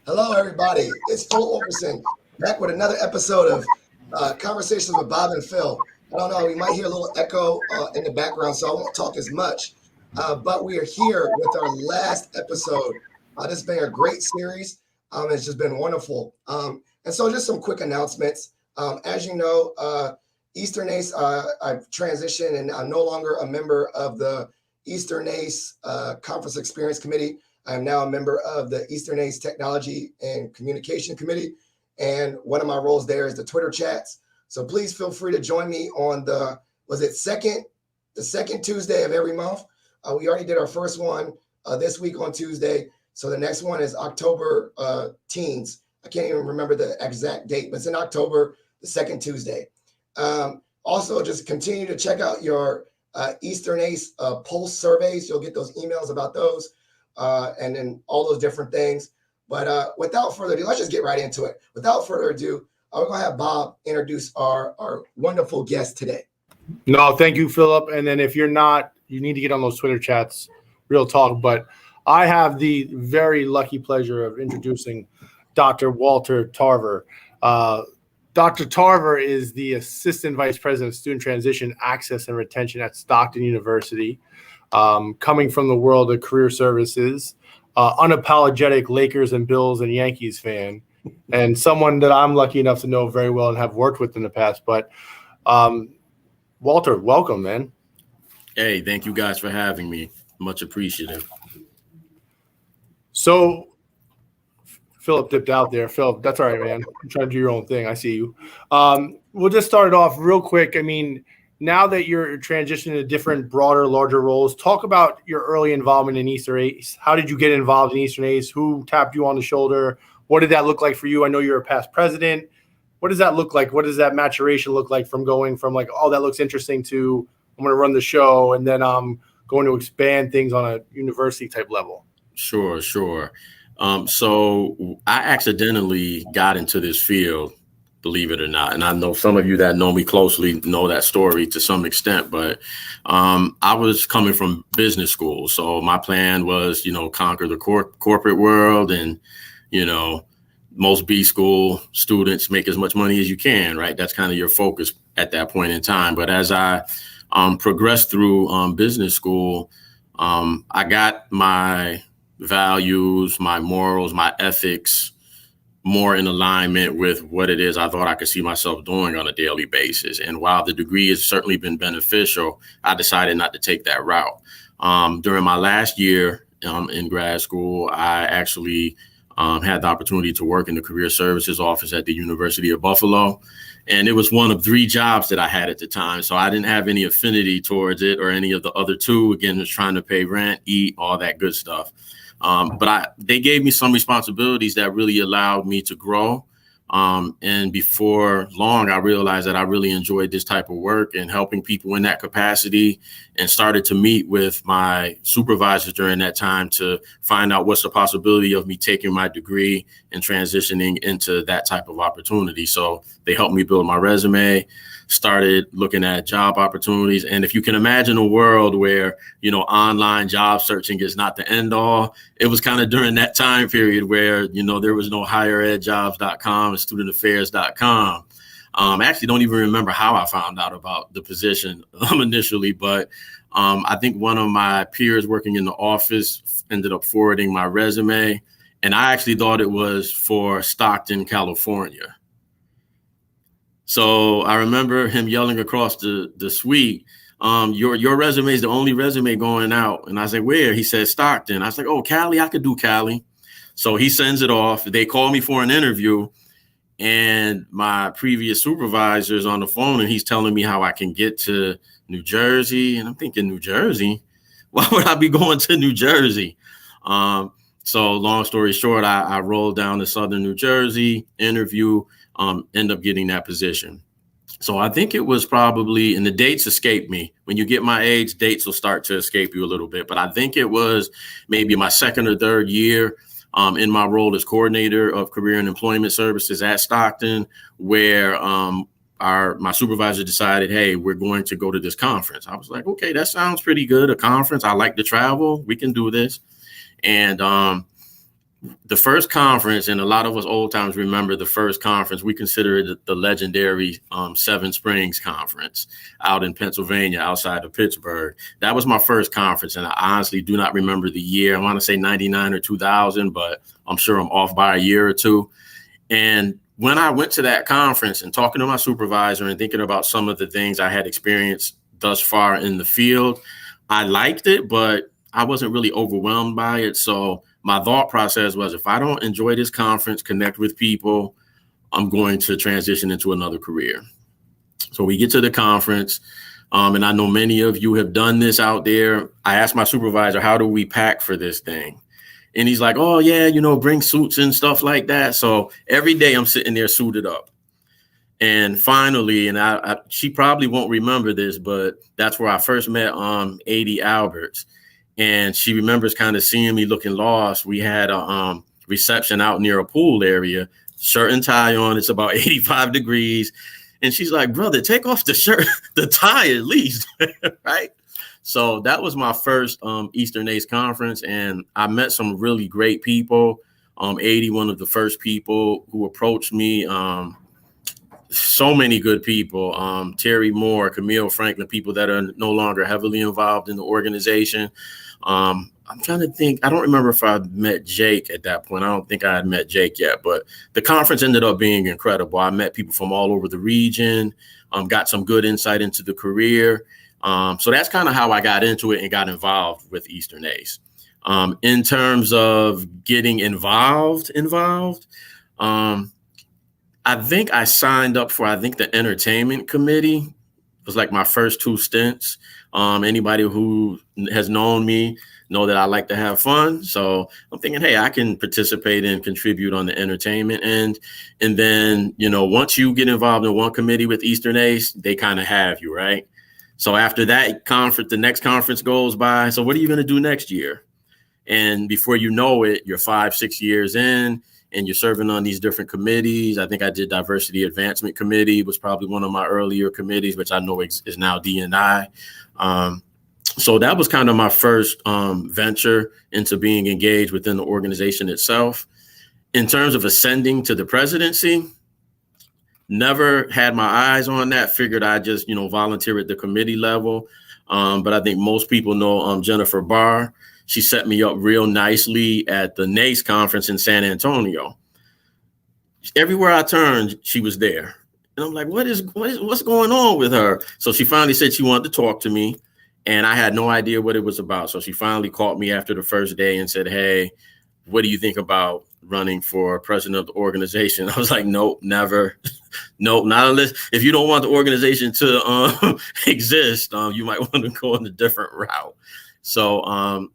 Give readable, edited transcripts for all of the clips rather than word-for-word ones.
Hello, everybody. It's Phil Overson back with another episode of Conversations with Bob and Phil. I don't know, we might hear a little echo in the background, so I won't talk as much. But we are here with our last episode. This has been a great series. It's just been wonderful. And so just some quick announcements. As you know, Eastern EACE, I've transitioned and I'm no longer a member of the Eastern EACE Conference Experience Committee. I am now a member of the Eastern EACE Technology and Communication Committee. And one of my roles there is the Twitter chats. So please feel free to join me on the second Tuesday of every month. We already did our first one this week on Tuesday. So the next one is October teens. I can't even remember the exact date, but it's in October, the second Tuesday. Also, just continue to check out your Eastern EACE Pulse surveys. You'll get those emails about those and then all those different things. But without further ado, let's just get right into it. Without further ado, we're going to have Bob introduce our wonderful guest today. No, thank you, Philip. And then if you're not, you need to get on those Twitter chats, real talk. But I have the very lucky pleasure of introducing Dr. Walter Tarver. Dr. Tarver is the Assistant Vice President of Student Transition, Access, and Retention at Stockton University. Coming from the world of career services, unapologetic Lakers and Bills and Yankees fan, and someone that I'm lucky enough to know very well and have worked with in the past. But Walter, welcome, man. Hey, thank you guys for having me. Much appreciative. So Philip dipped out there. Philip, that's all right, man. You're trying to do your own thing. I see you. We'll just start it off real quick. I mean, now that you're transitioning to different, broader, larger roles, talk about your early involvement in Eastern EACE. How did you get involved in Eastern EACE? Who tapped you on the shoulder? What did that look like for you? I know you're a past president. What does that look like? What does that maturation look like from going from like, oh, that looks interesting to I'm going to run the show and then I'm going to expand things on a university type level? Sure. So I accidentally got into this field, believe it or not. And I know some of you that know me closely know that story to some extent, but I was coming from business school. So my plan was, conquer the corporate world and, most B school students make as much money as you can, right? That's kind of your focus at that point in time. But as I progressed through business school, I got my values, my morals, my ethics more in alignment with what it is I thought I could see myself doing on a daily basis. And while the degree has certainly been beneficial, I decided not to take that route. During my last year in grad school, I actually had the opportunity to work in the career services office at the University of Buffalo. And it was one of 3 jobs that I had at the time. So I didn't have any affinity towards it or any of the other 2. Again, just trying to pay rent, eat, all that good stuff. But they gave me some responsibilities that really allowed me to grow. And before long, I realized that I really enjoyed this type of work and helping people in that capacity, and started to meet with my supervisors during that time to find out what's the possibility of me taking my degree and transitioning into that type of opportunity. So they helped me build my resume, started looking at job opportunities. And if you can imagine a world where, online job searching is not the end all, it was kind of during that time period where, there was no higheredjobs.com and studentaffairs.com. I actually don't even remember how I found out about the position initially, but I think one of my peers working in the office ended up forwarding my resume. And I actually thought it was for Stockton, California. So I remember him yelling across the suite, your resume is the only resume going out. And I said, where? He said, Stockton. I was like, oh, Cali, I could do Cali. So he sends it off. They call me for an interview. And my previous supervisor is on the phone and he's telling me how I can get to New Jersey. And I'm thinking, New Jersey? Why would I be going to New Jersey? So long story short, I rolled down to Southern New Jersey, interview, end up getting that position. So I think it was probably, and the dates escape me. When you get my age, dates will start to escape you a little bit. But I think it was maybe my second or third year in my role as coordinator of career and employment services at Stockton, where my supervisor decided, hey, we're going to go to this conference. I was like, okay, that sounds pretty good. A conference. I like to travel. We can do this. And the first conference, and a lot of us old timers remember the first conference, we consider it the legendary Seven Springs Conference out in Pennsylvania, outside of Pittsburgh. That was my first conference, and I honestly do not remember the year. I want to say 99 or 2000, but I'm sure I'm off by a year or two. And when I went to that conference and talking to my supervisor and thinking about some of the things I had experienced thus far in the field, I liked it, but I wasn't really overwhelmed by it. So my thought process was, if I don't enjoy this conference, connect with people, I'm going to transition into another career. So we get to the conference, and I know many of you have done this out there. I asked my supervisor, how do we pack for this thing? And he's like, oh, yeah, bring suits and stuff like that. So every day I'm sitting there suited up. And finally, and she probably won't remember this, but that's where I first met A.D. Alberts. And she remembers kind of seeing me looking lost. We had a reception out near a pool area, shirt and tie on. It's about 85 degrees. And she's like, brother, take off the shirt, the tie at least, right? So that was my first Eastern ACE conference. And I met some really great people. 80, one of the first people who approached me. So many good people, Terry Moore, Camille Franklin, people that are no longer heavily involved in the organization. I'm trying to think. I don't remember if I met Jake at that point. I don't think I had met Jake yet, but the conference ended up being incredible. I met people from all over the region, got some good insight into the career. So that's kind of how I got into it and got involved with Eastern ACE. In terms of getting involved, I think I signed up for, the entertainment committee. It was like my first 2 stints. Anybody who has known me know that I like to have fun. So I'm thinking, hey, I can participate and contribute on the entertainment end. And then, once you get involved in one committee with Eastern ACE, they kind of have you, right? So after that conference, the next conference goes by. So what are you going to do next year? And before you know it, you're 5-6 years in, and you're serving on these different committees. I think I did Diversity Advancement Committee, was probably one of my earlier committees, which I know is now D&I. So that was kind of my first venture into being engaged within the organization itself. In terms of ascending to the presidency, never had my eyes on that. Figured I'd just, volunteer at the committee level. But I think most people know Jennifer Barr. She set me up real nicely at the NACE conference in San Antonio. Everywhere I turned, she was there. And I'm like, what's going on with her? So she finally said she wanted to talk to me, and I had no idea what it was about. So she finally called me after the first day and said, hey, what do you think about running for president of the organization? I was like, nope, never. Nope, not unless, if you don't want the organization to exist, you might want to go in a different route. So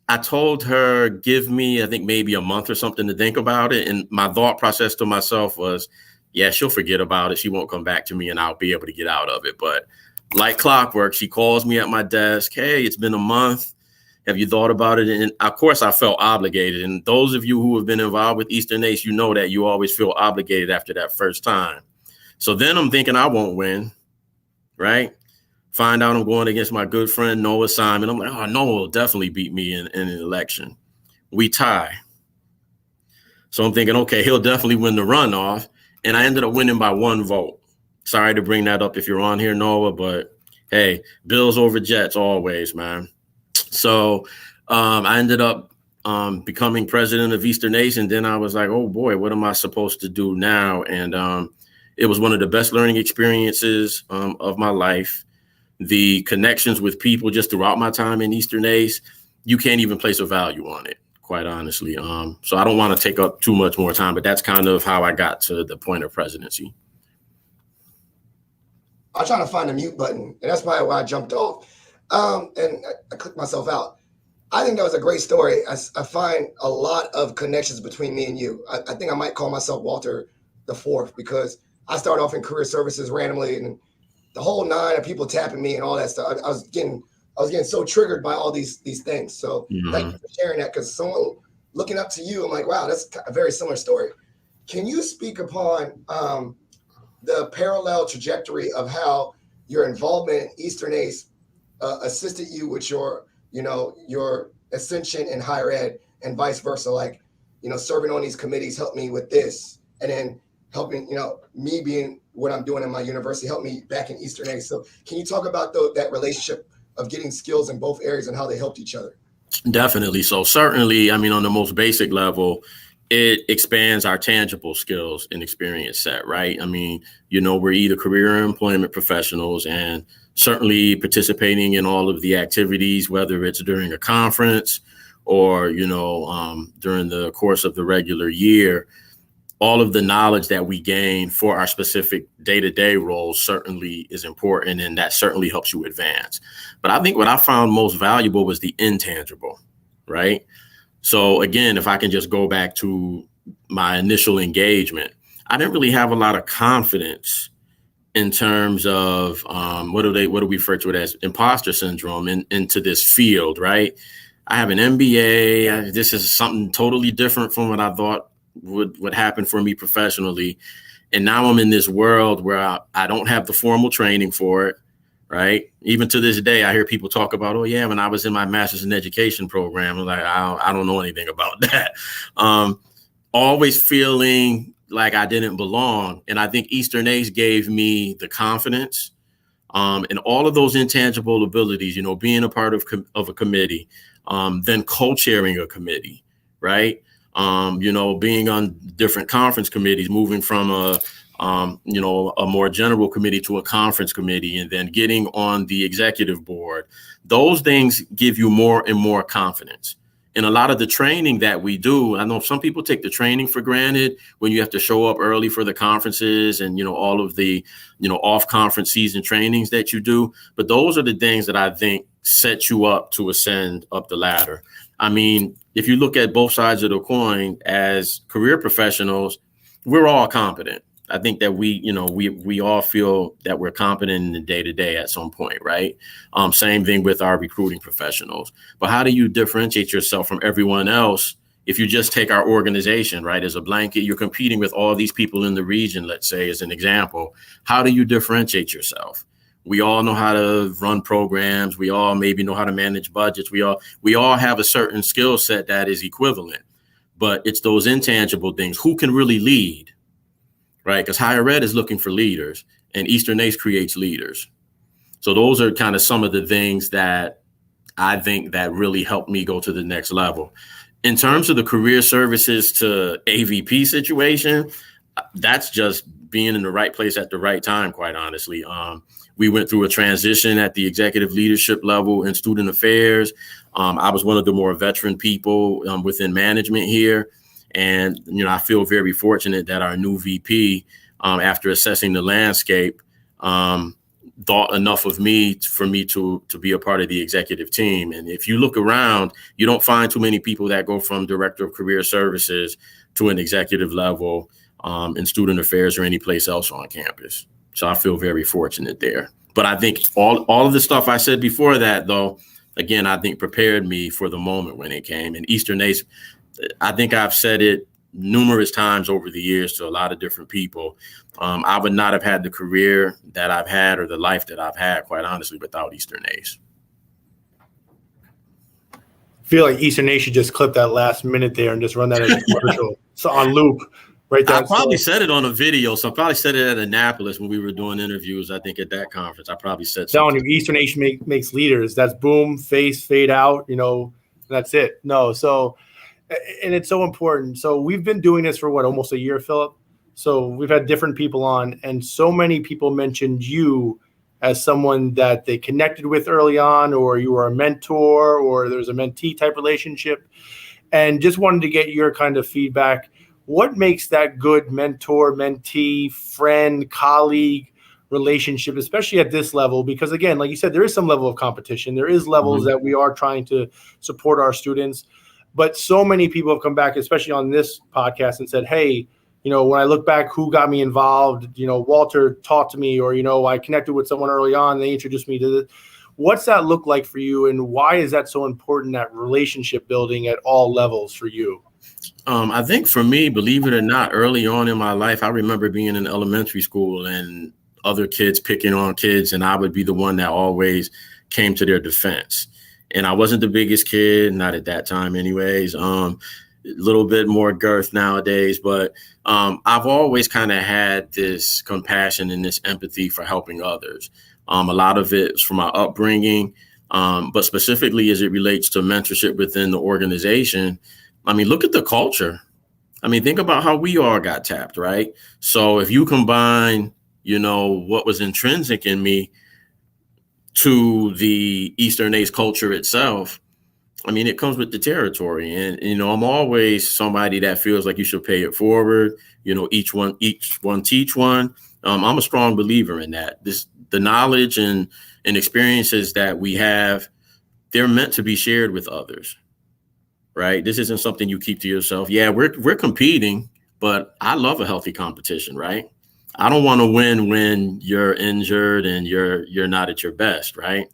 I told her, give me, I think maybe a month or something to think about it. And my thought process to myself was, yeah, she'll forget about it. She won't come back to me and I'll be able to get out of it. But like clockwork, she calls me at my desk. Hey, it's been a month. Have you thought about it? And of course, I felt obligated. And those of you who have been involved with Eastern ACE, you know that you always feel obligated after that first time. So then I'm thinking I won't win, right? Find out I'm going against my good friend, Noah Simon. I'm like, oh, Noah will definitely beat me in an election. We tie. So I'm thinking, okay, he'll definitely win the runoff. And I ended up winning by 1 vote. Sorry to bring that up if you're on here, Noah, but hey, Bills over Jets always, man. So I ended up becoming president of Eastern ACE. And then I was like, oh boy, what am I supposed to do now? And it was one of the best learning experiences of my life. The connections with people just throughout my time in Eastern ACE, you can't even place a value on it, quite honestly. So I don't want to take up too much more time, but that's kind of how I got to the point of presidency. I was trying to find the mute button, and that's probably why I jumped off. And I clicked myself out. I think that was a great story. I find a lot of connections between me and you. I think I might call myself Walter the IV, because I started off in career services randomly, and the whole 9 of people tapping me and all that stuff. I was getting so triggered by all these things. So Thank you for sharing that, because someone looking up to you, I'm like, wow, that's a very similar story. Can you speak upon the parallel trajectory of how your involvement in Eastern ACE assisted you with your ascension in higher ed, and vice versa? Like, serving on these committees helped me with this, and then helping, me being what I'm doing in my university helped me back in Eastern ACE. So can you talk about that relationship of getting skills in both areas and how they helped each other? Definitely. So certainly, I mean, on the most basic level, it expands our tangible skills and experience set, right? I mean, we're either career or employment professionals, and certainly participating in all of the activities, whether it's during a conference or, during the course of the regular year, all of the knowledge that we gain for our specific day-to-day roles certainly is important, and that certainly helps you advance. But I think what I found most valuable was the intangible, right? So again, if I can just go back to my initial engagement, I didn't really have a lot of confidence in terms of what do we refer to it as, imposter syndrome into this field, right? I have an MBA. This is something totally different from what I thought would happen for me professionally. And now I'm in this world where I don't have the formal training for it, right? Even to this day, I hear people talk about, oh yeah, when I was in my master's in education program, I'm like, I don't know anything about that. Always feeling like I didn't belong. And I think Eastern ACE gave me the confidence and all of those intangible abilities, being a part of a committee, then co-chairing a committee, right? Being on different conference committees, moving from a more general committee to a conference committee, and then getting on the executive board. Those things give you more and more confidence. And a lot of the training that we do, I know some people take the training for granted when you have to show up early for the conferences and, all of the, off conference season trainings that you do. But those are the things that I think set you up to ascend up the ladder. I mean, if you look at both sides of the coin as career professionals, we're all competent. I think that we all feel that we're competent in the day-to-day at some point, right? Same thing with our recruiting professionals. But how do you differentiate yourself from everyone else? If you just take our organization, right, as a blanket, you're competing with all these people in the region, let's say, as an example. How do you differentiate yourself? We all know how to run programs. We all maybe know how to manage budgets. We all have a certain skill set that is equivalent, but it's those intangible things. Who can really lead? Right? Because higher ed is looking for leaders, and Eastern ACE creates leaders. So those are kind of some of the things that I think that really helped me go to the next level. In terms of the career services to AVP situation, that's just being in the right place at the right time, quite honestly. We went through a transition at the executive leadership level in student affairs. I was one of the more veteran people within management here. And, I feel very fortunate that our new VP, after assessing the landscape, thought enough of me for me to be a part of the executive team. And if you look around, you don't find too many people that go from director of career services to an executive level in student affairs or any place else on campus. So I feel very fortunate there. But I think all of the stuff I said before that, though, again, I think prepared me for the moment when it came. And Eastern ACE, I think I've said it numerous times over the years to a lot of different people. I would not have had the career that I've had or the life that I've had, quite honestly, without Eastern ACE. I feel like Eastern ACE should just clip that last minute there and just run that as a commercial. So on loop. Right there. I probably said it on a video. So I probably said it at Annapolis when we were doing interviews. I think at that conference, I probably said something. Telling you, Eastern ACE makes leaders. That's boom, face, fade out, that's it. No. So, and it's so important. So we've been doing this for almost a year, Philip. So we've had different people on, and so many people mentioned you as someone that they connected with early on, or you were a mentor, or there's a mentee type relationship, and just wanted to get your kind of feedback. What makes that good mentor, mentee, friend, colleague relationship, especially at this level? Because again, like you said, there is some level of competition. There is levels that we are trying to support our students. But so many people have come back, especially on this podcast, and said, hey, when I look back, who got me involved? Walter talked to me, or, I connected with someone early on. They introduced me to this. What's that look like for you? And why is that so important, that relationship building at all levels for you? I think for me, believe it or not, early on in my life, I remember being in elementary school and other kids picking on kids, and I would be the one that always came to their defense. And I wasn't the biggest kid, not at that time anyways. little bit more girth nowadays, but I've always kind of had this compassion and this empathy for helping others. A lot of it is from my upbringing, but specifically as it relates to mentorship within the organization. I mean, look at the culture. I mean, think about how we all got tapped, right? So if you combine, what was intrinsic in me to the Eastern ACE culture itself, I mean, it comes with the territory. And, I'm always somebody that feels like you should pay it forward. Each one teach one. I'm a strong believer in that. The knowledge and experiences that we have, they're meant to be shared with others, right? This isn't something you keep to yourself. Yeah, we're competing, but I love a healthy competition, right? I don't want to win when you're injured and you're not at your best, right?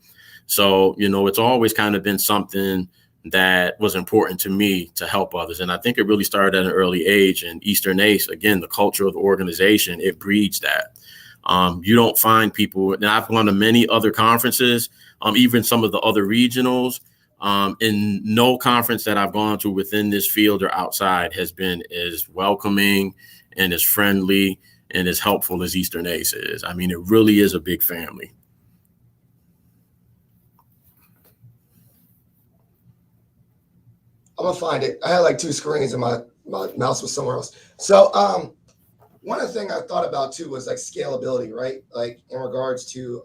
So, it's always kind of been something that was important to me to help others. And I think it really started at an early age. And Eastern ACE, again, the culture of the organization, it breeds that. You don't find people, and I've gone to many other conferences, even some of the other regionals. In no conference that I've gone to within this field or outside has been as welcoming and as friendly and as helpful as Eastern ACE is. I mean, it really is a big family. I'm gonna find it. I had like 2 screens and my mouse was somewhere else. So one of the things I thought about too was like scalability, right? Like in regards to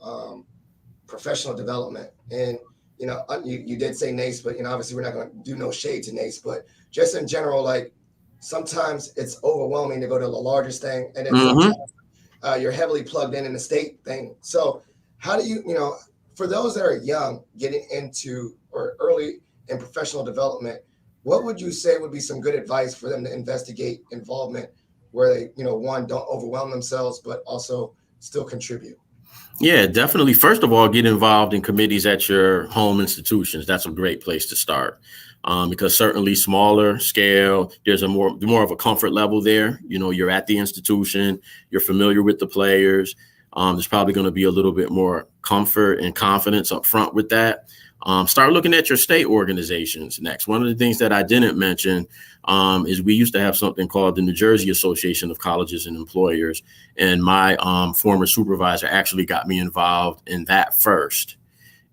professional development. And you did say NACE, but obviously we're not gonna do no shade to NACE, but just in general, like sometimes it's overwhelming to go to the largest thing, and then sometimes you're heavily plugged in the state thing. So how do you, for those that are young, getting into or early in professional development, what would you say would be some good advice for them to investigate involvement where they, one, don't overwhelm themselves, but also still contribute? Yeah, definitely. First of all, get involved in committees at your home institutions. That's a great place to start. Because certainly smaller scale, there's more of a comfort level there. You're at the institution, you're familiar with the players. There's probably going to be a little bit more comfort and confidence up front with that. Start looking at your state organizations next. One of the things that I didn't mention is we used to have something called the New Jersey Association of Colleges and Employers. And my former supervisor actually got me involved in that first.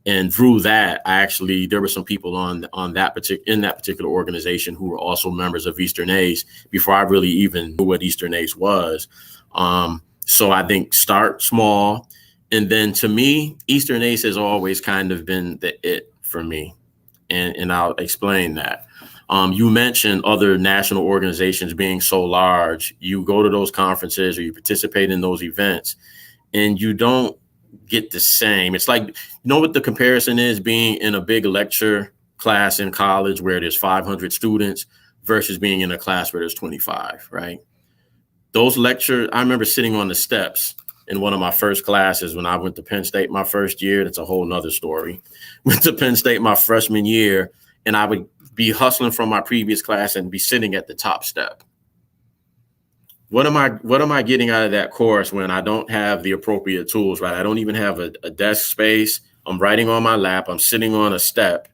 And through that, there were some people in that particular organization who were also members of Eastern ACE before I really even knew what Eastern ACE was. So I think start small. And then to me, Eastern ACE has always kind of been the it for me. And I'll explain that. You mentioned other national organizations being so large. You go to those conferences or you participate in those events and you don't get the same. It's like, what the comparison is, being in a big lecture class in college where there's 500 students versus being in a class where there's 25, right? Those lectures, I remember sitting on the steps in one of my first classes when I went to Penn State my first year. That's a whole nother story. Went to Penn State my freshman year, and I would be hustling from my previous class and be sitting at the top step. What am I getting out of that course when I don't have the appropriate tools, right? I don't even have a desk space. I'm writing on my lap. I'm sitting on a step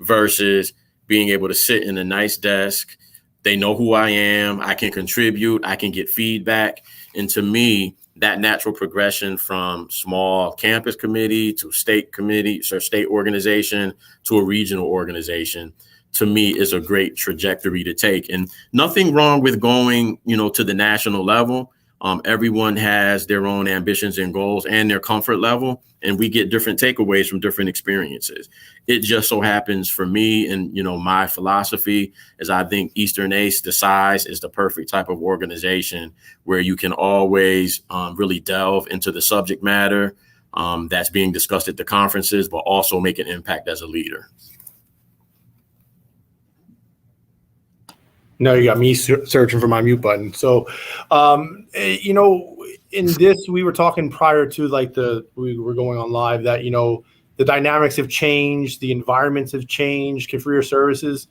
versus being able to sit in a nice desk. They know who I am. I can contribute. I can get feedback. And to me, that natural progression from small campus committee to state committee, or state organization to a regional organization, to me is a great trajectory to take. And nothing wrong with going, to the national level. Everyone has their own ambitions and goals and their comfort level, and we get different takeaways from different experiences. It just so happens for me, and my philosophy is I think Eastern ACE, the size, is the perfect type of organization where you can always really delve into the subject matter that's being discussed at the conferences, but also make an impact as a leader. No, you got me searching for my mute button. So, in this, we were talking prior to we were going on live that, the dynamics have changed, the environments have changed, career services.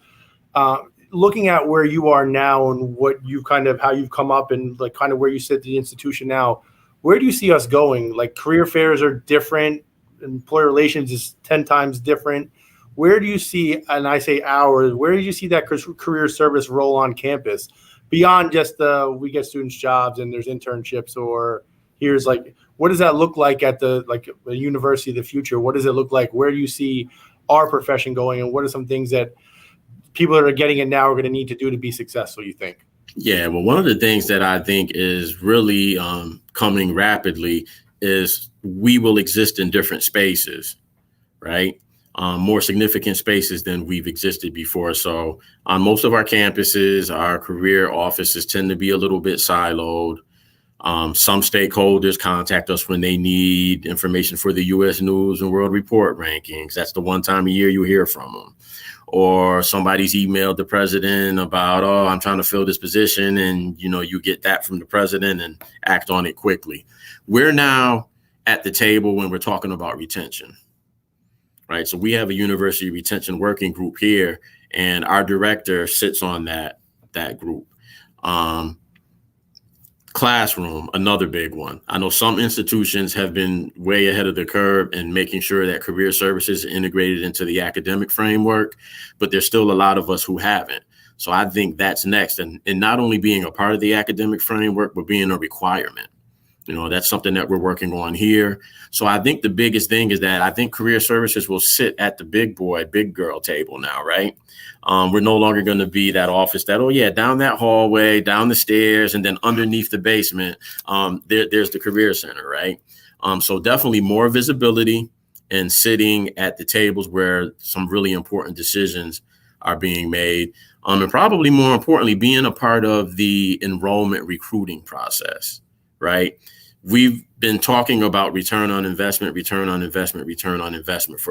Looking at where you are now and what you how you've come up and where you sit at the institution now, where do you see us going? Like career fairs are different, employer relations is 10 times different. where do you see, and I say ours, where do you see that career service role on campus beyond just we get students jobs and there's internships, or here's like, what does that look like at the university of the future? What does it look like? Where do you see our profession going, and what are some things that people that are getting it now are going to need to do to be successful, you think? Yeah, well, one of the things that I think is really coming rapidly is we will exist in different spaces, right? More significant spaces than we've existed before. So on most of our campuses, our career offices tend to be a little bit siloed. Some stakeholders contact us when they need information for the U.S. News and World Report rankings. That's the one time a year you hear from them. Or somebody's emailed the president about, oh, I'm trying to fill this position. And, you get that from the president and act on it quickly. We're now at the table when we're talking about retention, right? So we have a university retention working group here, and our director sits on that group. Classroom, another big one. I know some institutions have been way ahead of the curve in making sure that career services are integrated into the academic framework, but there's still a lot of us who haven't. So I think that's next. And not only being a part of the academic framework, but being a requirement. That's something that we're working on here. So I think the biggest thing is that I think career services will sit at the big boy, big girl table now, right? We're no longer going to be that office that, oh yeah, down that hallway, down the stairs, and then underneath the basement, there's the career center, right? So definitely more visibility and sitting at the tables where some really important decisions are being made. And probably more importantly, being a part of the enrollment recruiting process, right? We've been talking about return on investment for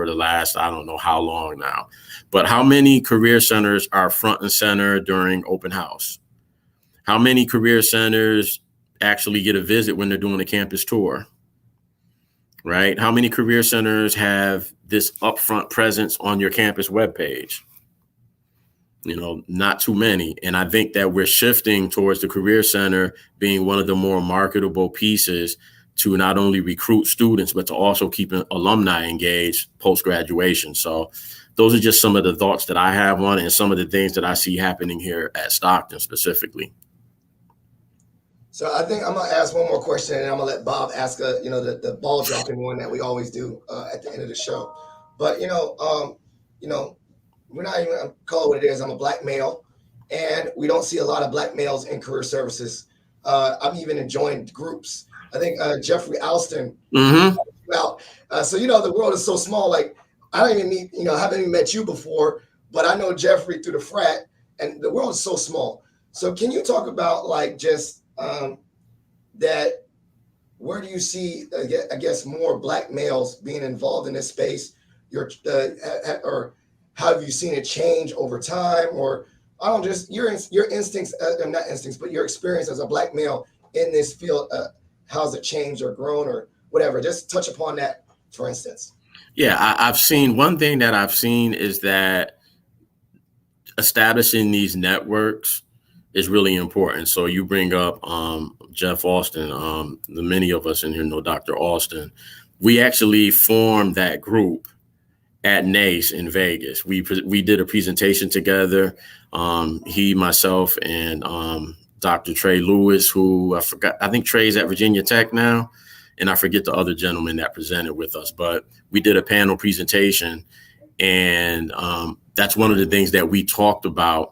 the last, I don't know how long now, but how many career centers are front and center during open house? How many career centers actually get a visit when they're doing a campus tour, right? How many career centers have this upfront presence on your campus webpage? Not too many. And I think that we're shifting towards the career center being one of the more marketable pieces to not only recruit students, but to also keep alumni engaged post-graduation. So those are just some of the thoughts that I have on it and some of the things that I see happening here at Stockton specifically. So I think I'm going to ask one more question, and I'm going to let Bob ask the ball dropping one that we always do at the end of the show. But, we're not even going to call it what it is. I'm a black male, and we don't see a lot of black males in career services. I'm even enjoying groups. I think Jeffrey Alston. Out. So, the world is so small. Like, I don't even meet, I haven't even met you before, but I know Jeffrey through the frat, and the world is so small. So can you talk about just that, where do you see, I guess, more black males being involved in this space? Or how have you seen it change over time? Or I don't just your instincts, not instincts, but your experience as a black male in this field, how's it changed or grown or whatever? Just touch upon that, for instance. Yeah, I've seen, one thing that I've seen is that establishing these networks is really important. So you bring up Jeff Austin, the many of us in here know Dr. Austin. We actually formed that group at EACE in Vegas. We did a presentation together. He, myself, and Dr. Trey Lewis, who I think Trey's at Virginia Tech now, and I forget the other gentleman that presented with us, but we did a panel presentation, and that's one of the things that we talked about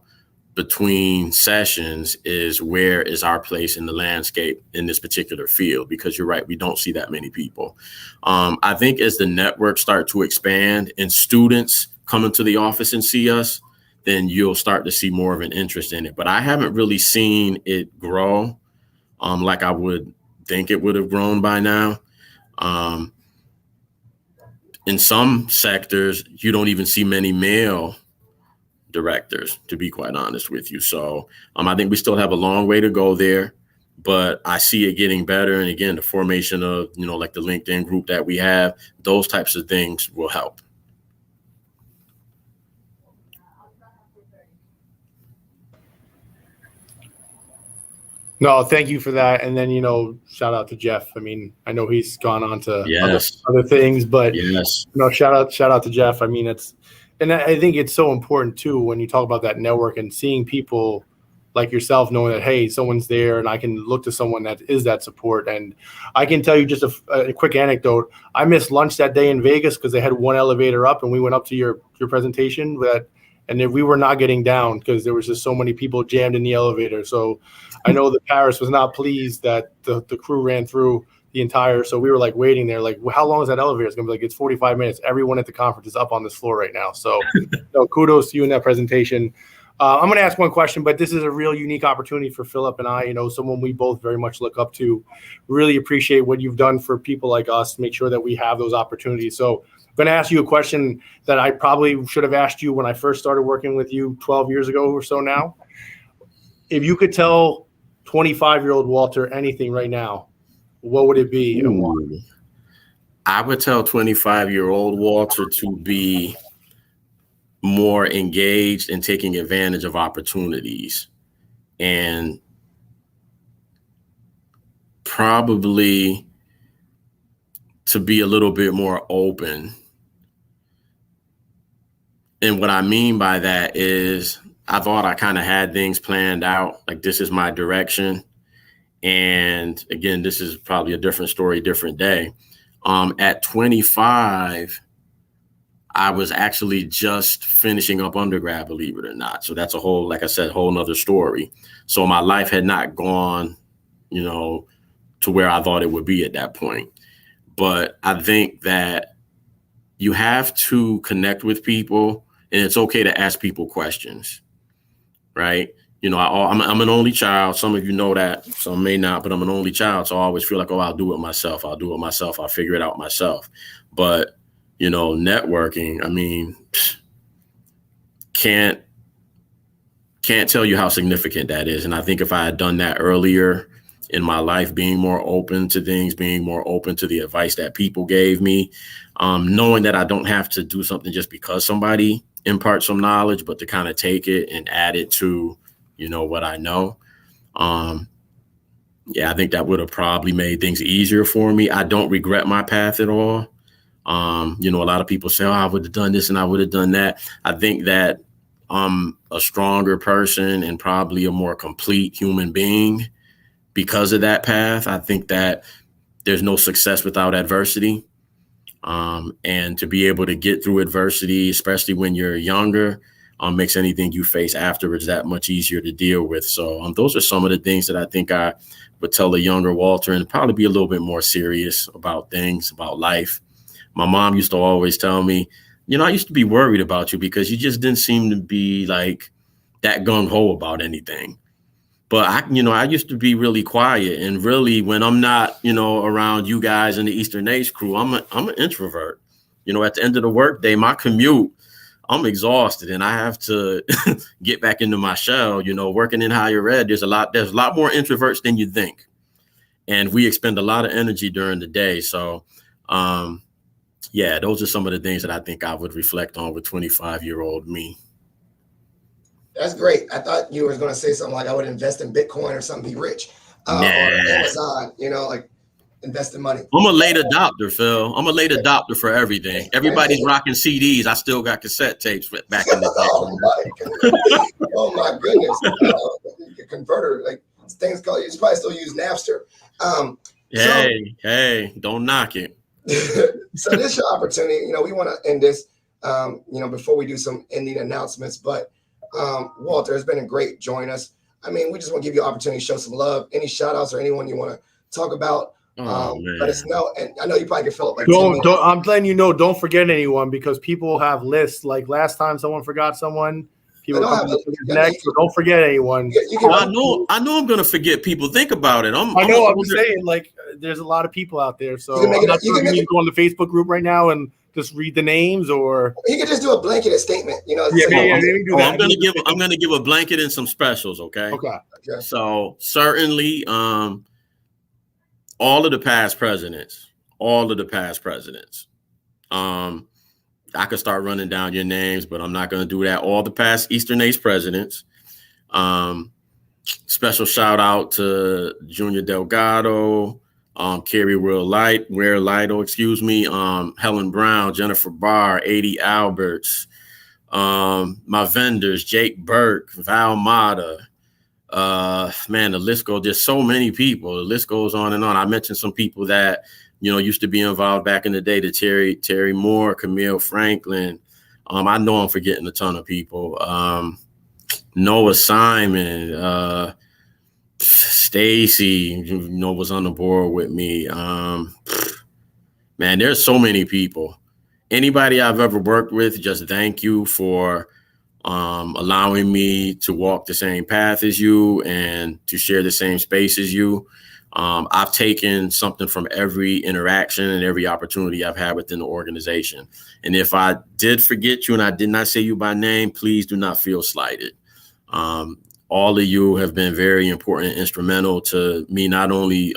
between sessions is where is our place in the landscape in this particular field, because you're right, we don't see that many people. I think as the networks start to expand and students come into the office and see us, then you'll start to see more of an interest in it. But I haven't really seen it grow like I would think it would have grown by now. In some sectors, you don't even see many male directors, to be quite honest with you. So I think we still have a long way to go there, but I see it getting better. And again, the formation of, like the LinkedIn group that we have, those types of things will help. No, thank you for that. And then, shout out to Jeff. I mean, I know he's gone on to other things, but yes, shout out to Jeff. I mean, it's And I think it's so important too when you talk about that network and seeing people like yourself, knowing that, hey, someone's there and I can look to someone that is that support. And I can tell you just a quick anecdote. I missed lunch that day in Vegas because they had one elevator up, and we went up to your presentation and if we were not getting down because there was just so many people jammed in the elevator. So I know that Paris was not pleased that the crew ran through the entire, so we were like waiting there, like, well, how long is that elevator? It's gonna be like, it's 45 minutes. Everyone at the conference is up on this floor right now. So kudos to you in that presentation. I'm going to ask one question, but this is a real unique opportunity for Philip and I, someone we both very much look up to. Really appreciate what you've done for people like us to make sure that we have those opportunities. So I'm going to ask you a question that I probably should have asked you when I first started working with you 12 years ago or so now. If you could tell 25-year-old Walter anything right now, what would it be and why? I would tell 25-year-old Walter to be more engaged in taking advantage of opportunities, and probably to be a little bit more open. And what I mean by that is I thought I kind of had things planned out, like this is my direction. And again, this is probably a different story, different day. At 25, I was actually just finishing up undergrad, believe it or not. So that's a whole, like I said, whole nother story. So my life had not gone, to where I thought it would be at that point. But I think that you have to connect with people, and it's okay to ask people questions, right? I'm an only child. Some of you know that, some may not, but I'm an only child. So I always feel like, I'll do it myself. I'll figure it out myself. But, networking, I mean, can't tell you how significant that is. And I think if I had done that earlier in my life, being more open to things, being more open to the advice that people gave me, knowing that I don't have to do something just because somebody imparts some knowledge, but to kind of take it and add it to what I know. I think that would have probably made things easier for me. I don't regret my path at all. A lot of people say, I would have done this and I would have done that. I think that I'm a stronger person and probably a more complete human being because of that path. I think that there's no success without adversity. And to be able to get through adversity, especially when you're younger, makes anything you face afterwards that much easier to deal with. So those are some of the things that I think I would tell a younger Walter, and probably be a little bit more serious about things, about life. My mom used to always tell me, I used to be worried about you because you just didn't seem to be like that gung-ho about anything. But I used to be really quiet, and really when I'm not, around you guys in the Eastern EACE crew, I'm an introvert. At the end of the workday, my commute, I'm exhausted and I have to get back into my shell. Working in higher ed, there's a lot more introverts than you think. And we expend a lot of energy during the day. So, those are some of the things that I think I would reflect on with 25-year-old me. That's great. I thought you were going to say something like I would invest in Bitcoin or something, be rich. Or Amazon, like invest in money. I'm a late adopter, Phil. I'm a late adopter for everything. Everybody's rocking CDs. I still got cassette tapes back in the day. Oh my goodness. Converter, like things called, you probably still use Napster. Hey, don't knock it. So this is your opportunity. We want to end this, before we do some ending announcements, but Walter, it's been great joining us. I mean, we just want to give you an opportunity to show some love. Any shout outs or anyone you want to talk about? Let us know. And I know you probably can fill up like I'm letting you know, don't forget anyone, because people have lists. Like last time someone forgot someone, people next, so don't forget anyone. I know I'm gonna forget people. Think about it. I'm saying, like, there's a lot of people out there. So I'm not sure if you can go on the Facebook group right now and just read the names, or you can just do a blanketed statement. I'm gonna give a blanket and some specials. Okay. So certainly, all of the past presidents. I could start running down your names, but I'm not going to do that. All the past Eastern EACE presidents. Special shout out to Junior Delgado, Carrie Ware Lido, Helen Brown, Jennifer Barr, A.D. Alberts, My vendors, Jake Burke, Val Mata, man, the list goes, there's so many people. The list goes on and on. I mentioned some people that, used to be involved back in the day, to Terry Moore, Camille Franklin. I know I'm forgetting a ton of people. Noah Simon, Stacy, was on the board with me. Man, there's so many people. Anybody I've ever worked with, just thank you for allowing me to walk the same path as you and to share the same space as you. I've taken something from every interaction and every opportunity I've had within the organization. And if I did forget you and I did not say you by name, please do not feel slighted. All of you have been very important and instrumental to me, not only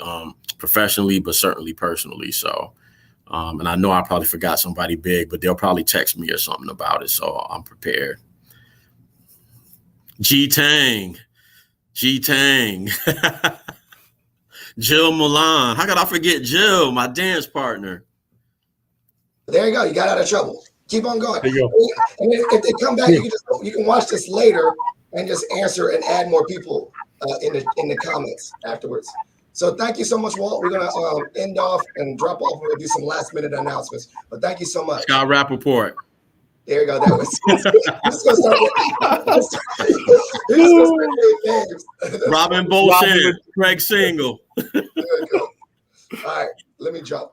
professionally, but certainly personally. So, and I know I probably forgot somebody big, but they'll probably text me or something about it. So I'm prepared. G-Tang. Jill Milan. How could I forget Jill, my dance partner? There you go. You got out of trouble. Keep on going. There you go. And if they come back, you can watch this later and just answer and add more people in the comments afterwards. So thank you so much, Walt. We're gonna end off and drop off. We're gonna do some last minute announcements. But thank you so much. Scott Rappaport. There you go. That was. Robin Beauchamp, Craig Single. There you go. All right, let me jump.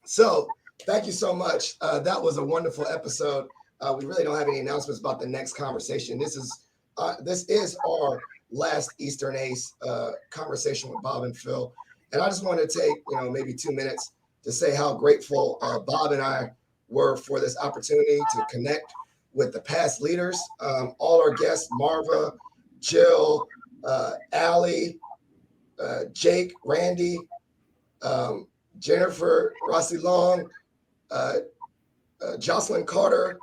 So thank you so much. That was a wonderful episode. We really don't have any announcements about the next conversation. This is our last Eastern ACE conversation with Bob and Phil. And I just want to take, maybe 2 minutes to say how grateful Bob and I were for this opportunity to connect with the past leaders. All our guests, Marva, Jill, Allie, Jake, Randy, Jennifer, Rossi Long, Jocelyn Carter.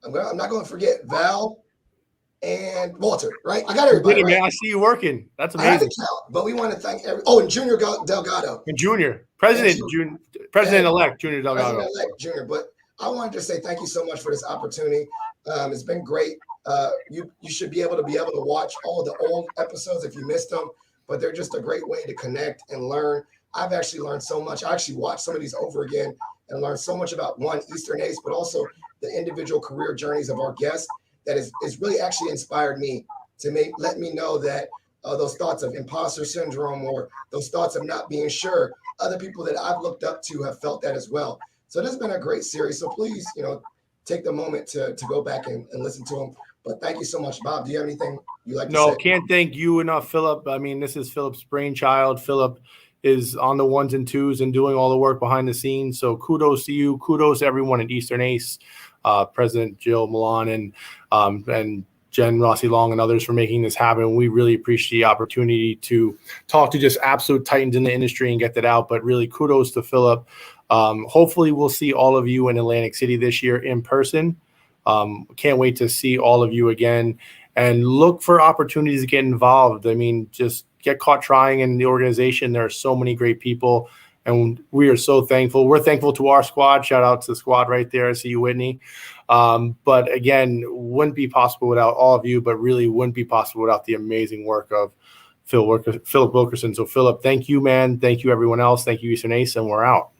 I'm not going to forget Val and Walter, right? I got everybody. Right? Man, I see you working. That's amazing. I had to count, but we want to thank and Junior Delgado. And Junior, President-elect Junior Delgado. President-elect Junior. But I wanted to say thank you so much for this opportunity. It's been great. You should be able to watch all the old episodes if you missed them, but they're just a great way to connect and learn. I've actually learned so much. I actually watched some of these over again and learned so much about Eastern ACE, but also the individual career journeys of our guests. That is really actually inspired me to let me know that those thoughts of imposter syndrome or those thoughts of not being sure, other people that I've looked up to have felt that as well. So this has been a great series. So please, take the moment to go back and listen to them. But thank you so much, Bob. Do you have anything you'd like to say? No, can't thank you enough, Philip. I mean, this is Philip's brainchild. Philip is on the ones and twos and doing all the work behind the scenes. So kudos to you. Kudos to everyone at Eastern ACE. President Jill Milan and Jen Rossi Long and others for making this happen. We really appreciate the opportunity to talk to just absolute titans in the industry and get that out. But really kudos to Philip. Hopefully we'll see all of you in Atlantic City this year in person. Can't wait to see all of you again and look for opportunities to get involved. I mean, just get caught trying in the organization. There are so many great people. And we are so thankful. We're thankful to our squad. Shout out to the squad right there. I see you, Whitney. But again, wouldn't be possible without all of you, but really wouldn't be possible without the amazing work of Philip Wilkerson. So Philip, thank you, man. Thank you, everyone else. Thank you, Eastern ACE, and we're out.